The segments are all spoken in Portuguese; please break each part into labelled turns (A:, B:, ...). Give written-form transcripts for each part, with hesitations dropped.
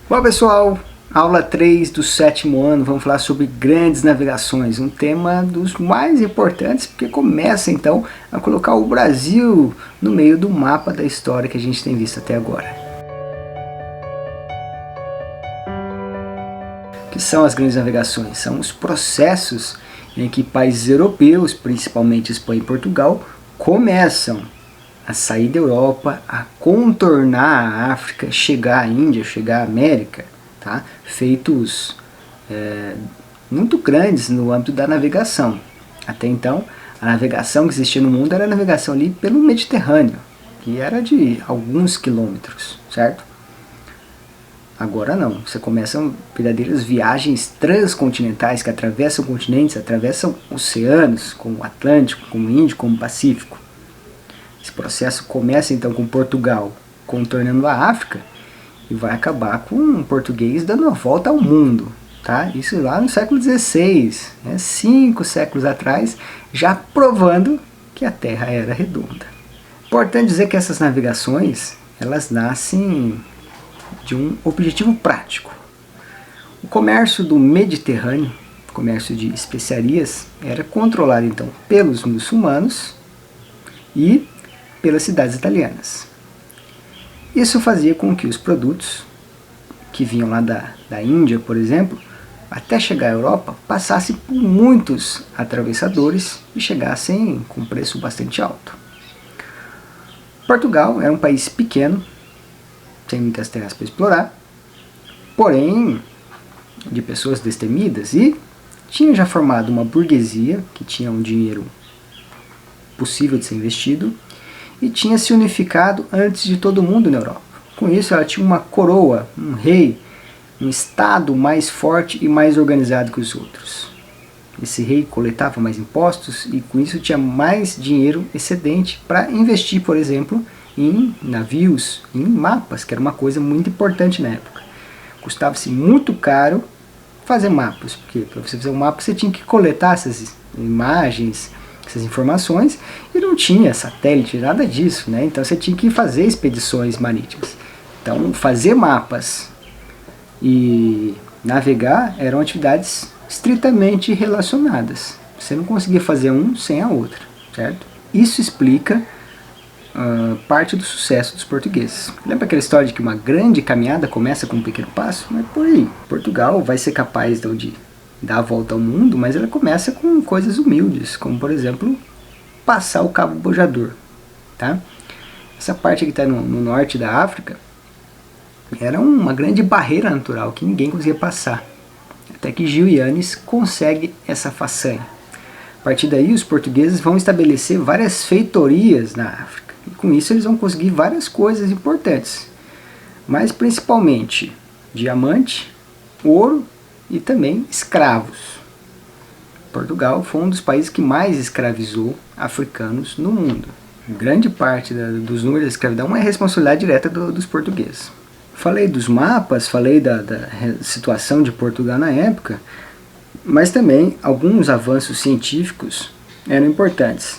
A: Bom pessoal, aula 3 do 7º ano, vamos falar sobre grandes navegações, um tema dos mais importantes porque começa então a colocar o Brasil no meio do mapa da história que a gente tem visto até agora. O que são as grandes navegações? São os processos em que países europeus, principalmente Espanha e Portugal, começam a sair da Europa, a contornar a África, chegar à Índia, chegar à América, tá? Feitos muito grandes no âmbito da navegação. Até então, a navegação que existia no mundo era a navegação ali pelo Mediterrâneo, que era de alguns quilômetros, certo? Agora não, você começa verdadeiras viagens transcontinentais que atravessam continentes, atravessam oceanos, como o Atlântico, como o Índico, como o Pacífico. Esse processo começa então com Portugal contornando a África e vai acabar com um português dando a volta ao mundo. Tá? Isso lá no século XVI, 5 séculos atrás, já provando que a Terra era redonda. Importante dizer que essas navegações, elas nascem de um objetivo prático. O comércio do Mediterrâneo, o comércio de especiarias, era controlado então pelos muçulmanos e pelas cidades italianas. Isso fazia com que os produtos que vinham lá da Índia, por exemplo, até chegar à Europa, passassem por muitos atravessadores e chegassem com preço bastante alto. Portugal era um país pequeno, sem muitas terras para explorar, porém de pessoas destemidas, e tinha já formado uma burguesia que tinha um dinheiro possível de ser investido, e tinha se unificado antes de todo mundo na Europa. Com isso ela tinha uma coroa, um rei, um estado mais forte e mais organizado que os outros. Esse rei coletava mais impostos e com isso tinha mais dinheiro excedente para investir, por exemplo, em navios, em mapas, que era uma coisa muito importante na época. Custava-se muito caro fazer mapas, porque para você fazer um mapa você tinha que coletar essas imagens, essas informações, e não tinha satélite, nada disso, né? Então você tinha que fazer expedições marítimas. Então fazer mapas e navegar eram atividades estritamente relacionadas. Você não conseguia fazer um sem a outra, certo? Isso explica parte do sucesso dos portugueses. Lembra aquela história de que uma grande caminhada começa com um pequeno passo? Mas por aí, Portugal vai ser capaz de dar a volta ao mundo, mas ela começa com coisas humildes, como por exemplo, passar o Cabo Bojador. Tá? Essa parte que está no norte da África era uma grande barreira natural que ninguém conseguia passar. Até que Gil Yanes consegue essa façanha. A partir daí os portugueses vão estabelecer várias feitorias na África. E com isso eles vão conseguir várias coisas importantes. Mas principalmente diamante, ouro e também escravos. Portugal foi um dos países que mais escravizou africanos no mundo. Grande parte dos números da escravidão é responsabilidade direta dos portugueses. Falei dos mapas, falei da situação de Portugal na época, mas também alguns avanços científicos eram importantes.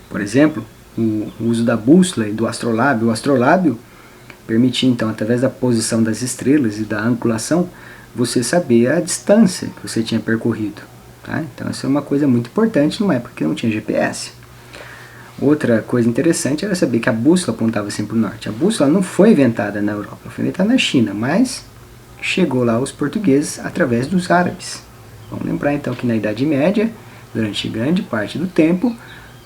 A: Por exemplo, o uso da bússola e do astrolábio. O astrolábio permitia então, através da posição das estrelas e da angulação, você saber a distância que você tinha percorrido. Tá? Então isso é uma coisa muito importante numa época que não tinha GPS. Outra coisa interessante era saber que a bússola apontava sempre para o norte. A bússola não foi inventada na Europa, foi inventada na China, mas chegou lá os portugueses através dos árabes. Vamos lembrar então que na Idade Média, durante grande parte do tempo,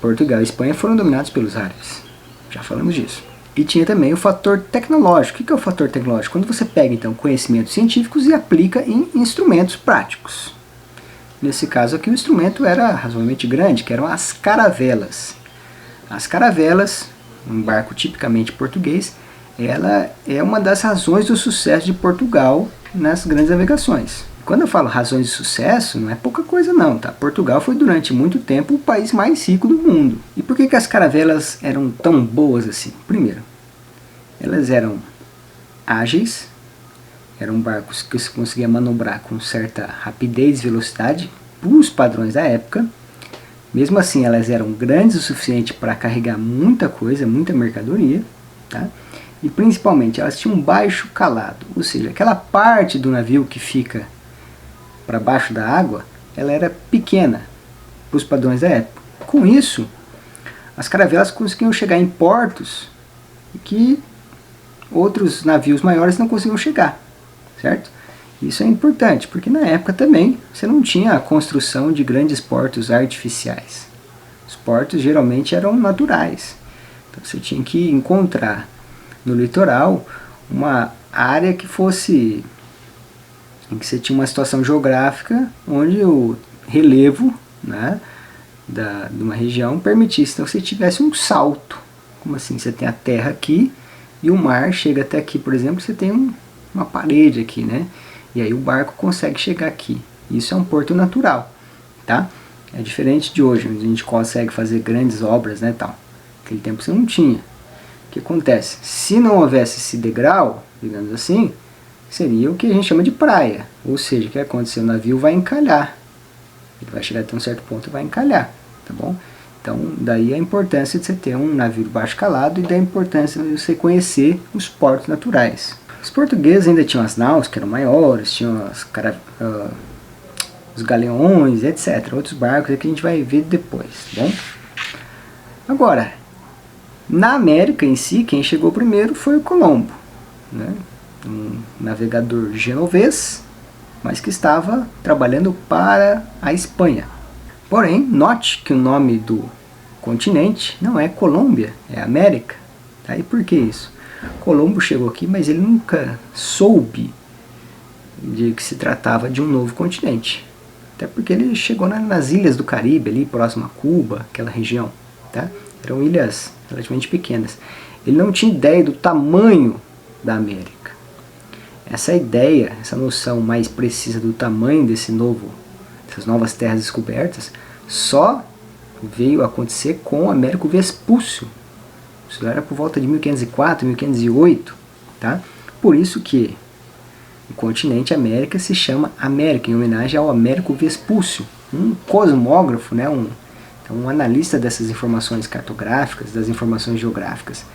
A: Portugal e Espanha foram dominados pelos árabes. Já falamos disso. E tinha também o fator tecnológico. O que é o fator tecnológico? Quando você pega então conhecimentos científicos e aplica em instrumentos práticos. Nesse caso aqui o instrumento era razoavelmente grande, que eram as caravelas. As caravelas, um barco tipicamente português, ela é uma das razões do sucesso de Portugal nas grandes navegações. Quando eu falo razões de sucesso, não é pouca coisa não, tá? Portugal foi durante muito tempo o país mais rico do mundo. E por que as caravelas eram tão boas assim? Primeiro, elas eram ágeis, eram barcos que se conseguia manobrar com certa rapidez e velocidade para os padrões da época. Mesmo assim, elas eram grandes o suficiente para carregar muita coisa, muita mercadoria. Tá? e principalmente elas tinham um baixo calado, ou seja, aquela parte do navio que fica para baixo da água, ela era pequena para os padrões da época. Com isso, as caravelas conseguiam chegar em portos que outros navios maiores não conseguiam chegar, certo? Isso é importante, porque na época também você não tinha a construção de grandes portos artificiais. Os portos geralmente eram naturais. Então você tinha que encontrar no litoral uma área que fosse, em que você tinha uma situação geográfica onde o relevo, né, de uma região permitisse. Então você tivesse um salto. Como assim? Você tem a terra aqui e o mar chega até aqui, por exemplo, você tem uma parede aqui, né? E aí o barco consegue chegar aqui. Isso é um porto natural, tá? É diferente de hoje, onde a gente consegue fazer grandes obras, né, tal. Naquele tempo você não tinha. O que acontece? Se não houvesse esse degrau, digamos assim, seria o que a gente chama de praia. Ou seja, o que acontece? O navio vai encalhar. Ele vai chegar até um certo ponto e vai encalhar, tá bom? Então, daí a importância de você ter um navio de baixo calado e da importância de você conhecer os portos naturais. Os portugueses ainda tinham as naus, que eram maiores, tinham os galeões, etc. Outros barcos que a gente vai ver depois, tá bom? Agora, na América em si, quem chegou primeiro foi o Colombo, né? Um navegador genovês, mas que estava trabalhando para a Espanha. Porém, note que o nome do continente não é Colômbia, é América. Tá? E por que isso? Colombo chegou aqui, mas ele nunca soube de que se tratava de um novo continente. Até porque ele chegou nas ilhas do Caribe, ali próximo a Cuba, aquela região. Tá? Eram ilhas relativamente pequenas. Ele não tinha ideia do tamanho da América. Essa ideia, essa noção mais precisa do tamanho dessas novas terras descobertas, só veio a acontecer com Américo Vespúcio. Isso era por volta de 1504, 1508. Tá? Por isso que o continente América se chama América, em homenagem ao Américo Vespúcio, um cosmógrafo, né? Um analista dessas informações cartográficas, das informações geográficas.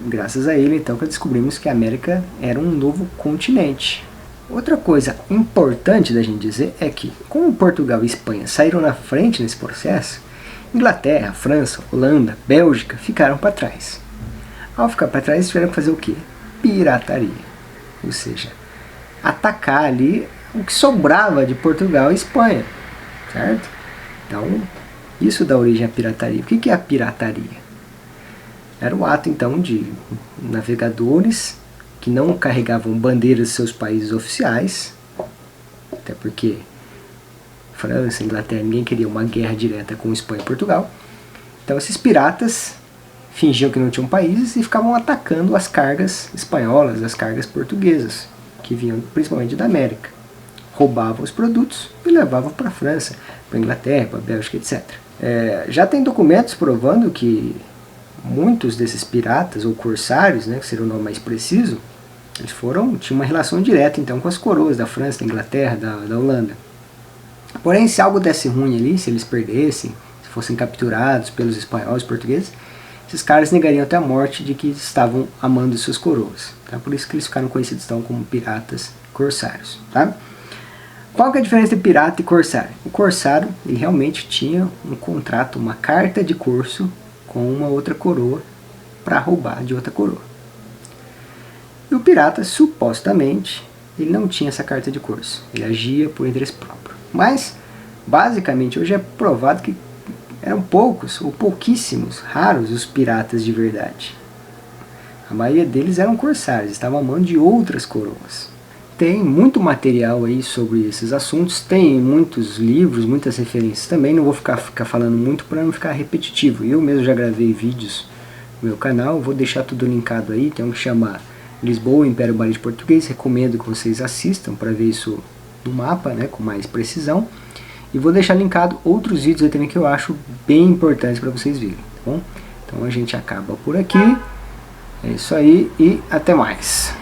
A: Graças a ele, então, que descobrimos que a América era um novo continente. Outra coisa importante da gente dizer é que, como Portugal e Espanha saíram na frente nesse processo, Inglaterra, França, Holanda, Bélgica ficaram para trás. Ao ficar para trás, tiveram que fazer o quê? Pirataria. Ou seja, atacar ali o que sobrava de Portugal e Espanha. Certo? Então, isso dá origem à pirataria. O que é a pirataria? Era o ato, então, de navegadores que não carregavam bandeiras de seus países oficiais, até porque França, Inglaterra, ninguém queria uma guerra direta com Espanha e Portugal. Então esses piratas fingiam que não tinham países e ficavam atacando as cargas espanholas, as cargas portuguesas, que vinham principalmente da América. Roubavam os produtos e levavam para a França, para a Inglaterra, para a Bélgica, etc. Já tem documentos provando que muitos desses piratas, ou corsários, né, que seria o nome mais preciso, eles tinham uma relação direta então com as coroas da França, da Inglaterra, da Holanda. Porém, se algo desse ruim ali, se eles perdessem, se fossem capturados pelos espanhóis e portugueses, esses caras negariam até a morte de que estavam amando suas coroas. Tá? Por isso que eles ficaram conhecidos então como piratas corsários. Tá? Qual que é a diferença entre pirata e corsário? O corsário, ele realmente tinha um contrato, uma carta de curso com uma outra coroa para roubar de outra coroa. E o pirata, supostamente, ele não tinha essa carta de curso. Ele agia por interesse próprio. Mas, basicamente, hoje é provado que eram poucos ou pouquíssimos, raros, os piratas de verdade. A maioria deles eram corsários, estavam à mão de outras coroas. Tem muito material aí sobre esses assuntos, tem muitos livros, muitas referências também. Não vou ficar falando muito para não ficar repetitivo. Eu mesmo já gravei vídeos no meu canal, vou deixar tudo linkado aí. Tem um que chama Lisboa, Império Barista Português. Recomendo que vocês assistam para ver isso no mapa, né, com mais precisão. E vou deixar linkado outros vídeos aí também que eu acho bem importantes para vocês verem, tá bom? Então a gente acaba por aqui. É isso aí e até mais.